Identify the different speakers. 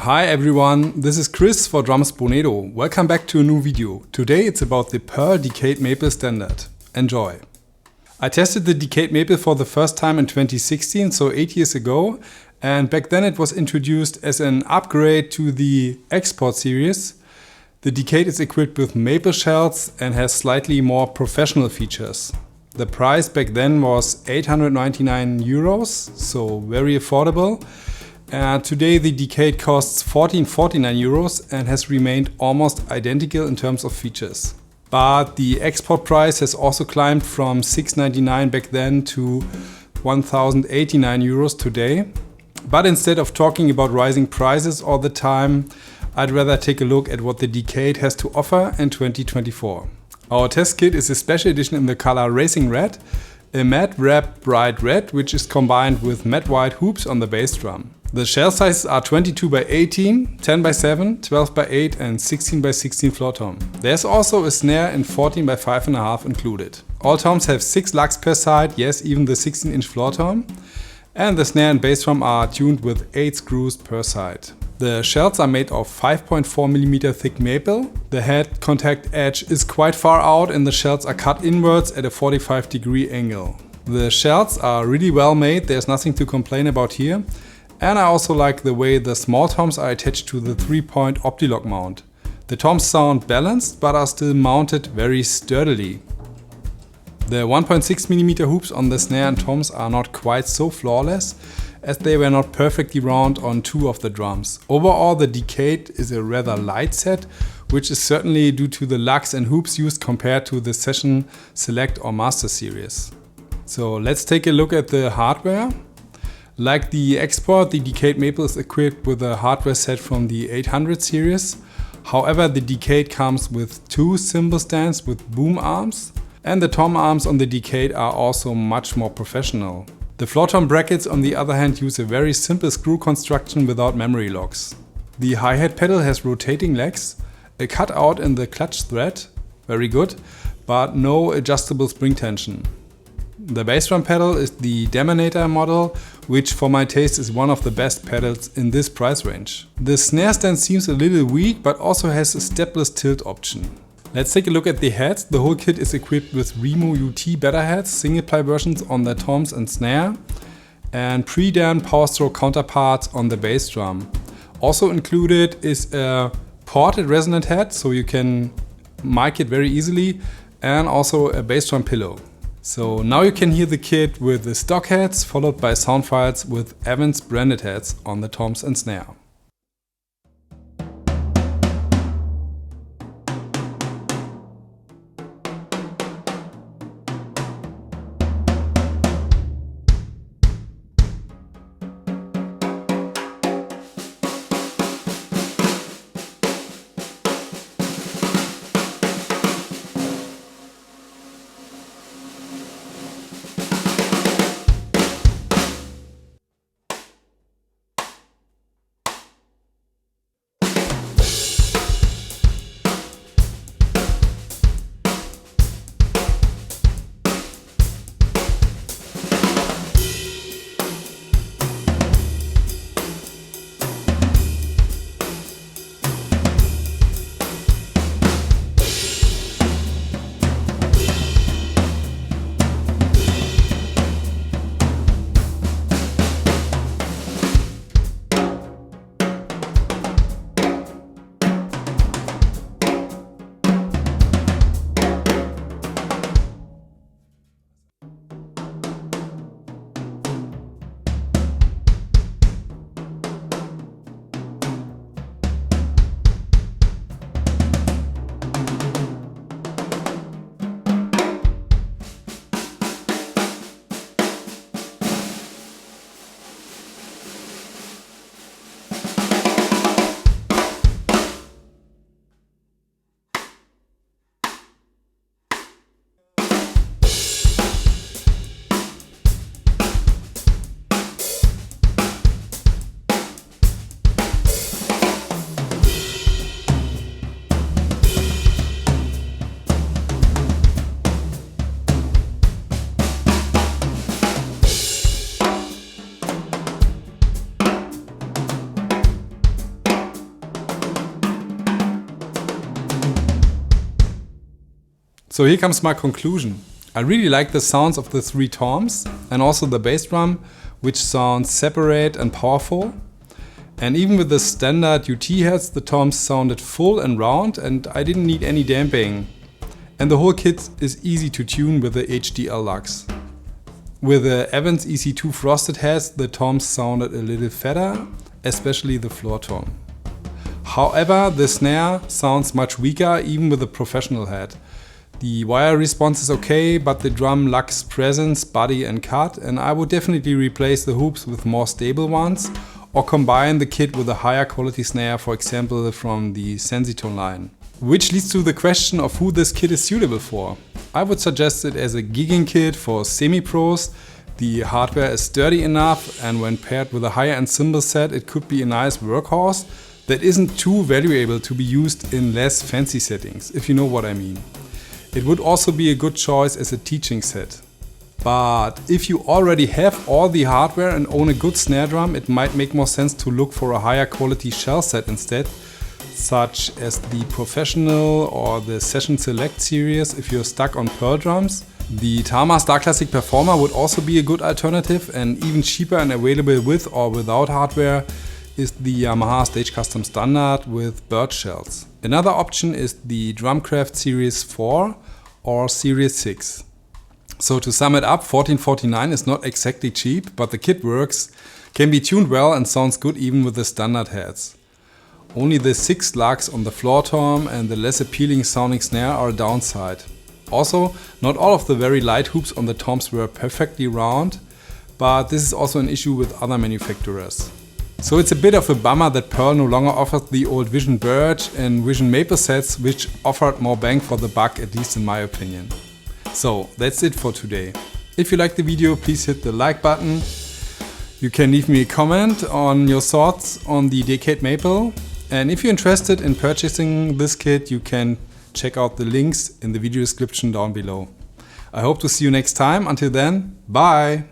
Speaker 1: Hi everyone, this is Chris for Drums Bonedo. Welcome back to a new video. Today it's about the Pearl Decayed Maple Standard. Enjoy! I tested the Decayed Maple for the first time in 2016, so 8 years ago, and back then it was introduced as an upgrade to the Export series. The Decayed is equipped with maple shells and has slightly more professional features. The price back then was 899 euros, so very affordable. Today the Decayed costs 1449 euros and has remained almost identical in terms of features. But the export price has also climbed from 699 back then to 1089 euros today. But instead of talking about rising prices all the time, I'd rather take a look at what the Decayed has to offer in 2024. Our test kit is a special edition in the color Racing Red, a matte wrap bright red which is combined with matte white hoops on the bass drum. The shell sizes are 22 by 18, 10 by 7, 12 by 8 and 16 by 16 floor tom. There's also a snare in 14 by 5.5 included. All toms have 6 lugs per side, yes, even the 16-inch floor tom. And the snare and bass drum are tuned with 8 screws per side. The shells are made of 5.4mm thick maple. The head contact edge is quite far out and the shells are cut inwards at a 45-degree angle. The shells are really well made, there's nothing to complain about here. And I also like the way the small toms are attached to the 3-point OptiLock mount. The toms sound balanced but are still mounted very sturdily. The 1.6mm hoops on the snare and toms are not quite so flawless, as they were not perfectly round on 2 of the drums. Overall, the Decayed is a rather light set, which is certainly due to the lugs and hoops used compared to the Session, Select or Master series. So let's take a look at the hardware. Like the Export, the Decayed Maple is equipped with a hardware set from the 800 series. However, the Decayed comes with 2 cymbal stands with boom arms, and the tom arms on the Decayed are also much more professional. The floor tom brackets on the other hand use a very simple screw construction without memory locks. The hi-hat pedal has rotating legs, a cutout in the clutch thread, very good, but no adjustable spring tension. The bass drum pedal is the Demonator model, which for my taste is one of the best pedals in this price range. The snare stand seems a little weak, but also has a stepless tilt option. Let's take a look at the heads. The whole kit is equipped with Remo UT better heads, single ply versions on the toms and snare, and pre-damped power stroke counterparts on the bass drum. Also included is a ported resonant head, so you can mic it very easily, and also a bass drum pillow. So now you can hear the kit with the stock heads, followed by Soundfiles with Evans branded heads on the toms and snare. So here comes my conclusion. I really like the sounds of the 3 toms and also the bass drum, which sounds separate and powerful. And even with the standard UT heads, the toms sounded full and round and I didn't need any damping. And the whole kit is easy to tune with the HDL Lux. With the Evans EC2 frosted heads, the toms sounded a little fatter, especially the floor tom. However, the snare sounds much weaker even with a professional head. The wire response is okay, but the drum lacks presence, body and cut, and I would definitely replace the hoops with more stable ones or combine the kit with a higher quality snare, for example from the Sensitone line. Which leads to the question of who this kit is suitable for. I would suggest it as a gigging kit for semi-pros. The hardware is sturdy enough and when paired with a higher-end cymbal set it could be a nice workhorse that isn't too valuable to be used in less fancy settings, if you know what I mean. It would also be a good choice as a teaching set. But if you already have all the hardware and own a good snare drum, it might make more sense to look for a higher quality shell set instead, such as the Professional or the Session Select series if you're stuck on Pearl drums. The Tama Star Classic Performer would also be a good alternative, and even cheaper and available with or without hardware is the Yamaha Stage Custom Standard with bird shells. Another option is the Drumcraft Series 4 or Series 6. So to sum it up, 1449 is not exactly cheap, but the kit works, can be tuned well and sounds good even with the standard heads. Only the 6 lugs on the floor tom and the less appealing sounding snare are a downside. Also, not all of the very light hoops on the toms were perfectly round, but this is also an issue with other manufacturers. So it's a bit of a bummer that Pearl no longer offers the old Vision Birch and Vision Maple sets, which offered more bang for the buck, at least in my opinion. So that's it for today. If you liked the video, please hit the like button. You can leave me a comment on your thoughts on the Decade Maple. And if you're interested in purchasing this kit, you can check out the links in the video description down below. I hope to see you next time. Until then, bye!